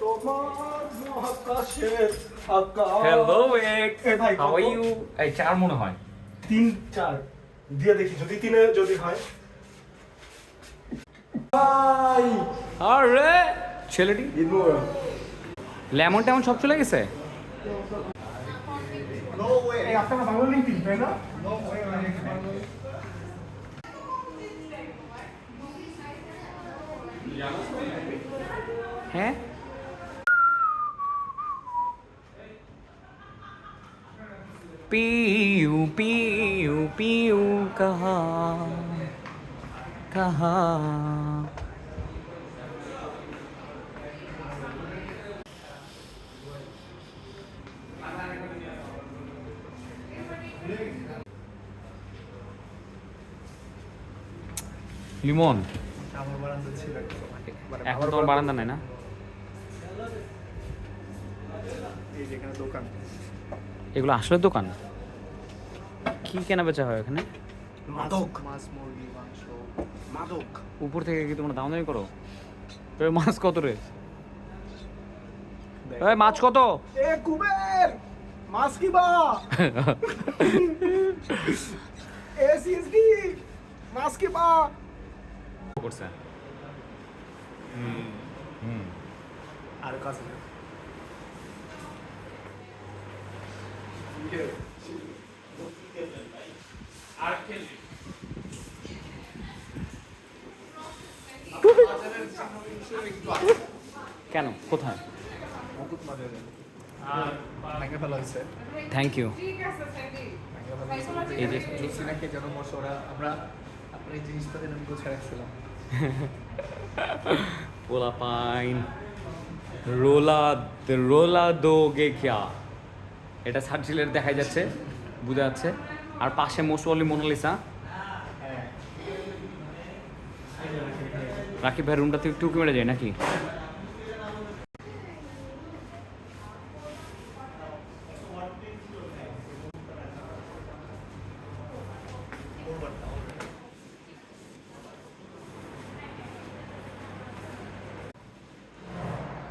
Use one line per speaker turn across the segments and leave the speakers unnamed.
তোমার মহাকাশের আকাশ।
Hello x,
এ ভাই,
হাউ আর
কত?
ইউ? এই 4 মনে হয়।
3 4 দিয়ে দেখি, যদি 3 যদি হয়। ভাই
আরে ছেলেটি
ঈদ মোবারক।
লেমন টেমন সব চলে গেছে।
এই আপনারা বাংলা লিঙ্ক তাই না?
হ্যাঁ পিউ পিউ পিউ কাহা কাহা। লিমন,
আমার বারান্দা ছিল
এখন তোমার বারান্দা নাই না?
এই যেখানে দোকান।
এগুলো আসলে দোকান? কি কেনা বেচা হয় এখানে?
মাদক, মাছ, মুরগি, মাংস, মাদক।
উপর থেকে কি তোমরা দামাদামি করো? তবে মাছ কত রে? এই মাছ কত?
এ কুবের, মাছ কি বা? এসএসডি, মাছ কি বা?
করছে
আর কাছে
কেন, কোথায়?
মুকুট মাঝারে ভেঙে ফেলা হয়েছে।
Thank you. এই যে
জুসিনাকে যেন মশরা আমরা আপনার এই জিনিসটা যেন আমি গোছায় রাখছিলাম।
পোলা পাইন রোলা রোলা দোগে ক্যা, এটা সার্জিলের দেখা যাচ্ছে, বোঝা যাচ্ছে। আর পাশে মোসওয়ালি মোনালিসা। রাকিব ভাই রুমটা থেকে টুকি মেরে যায় নাকি?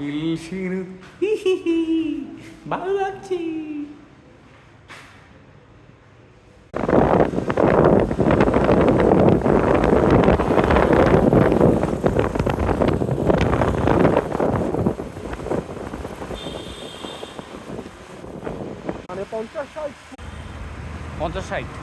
ইলশির ভালো লাগছে।
মানে 50 60
50 60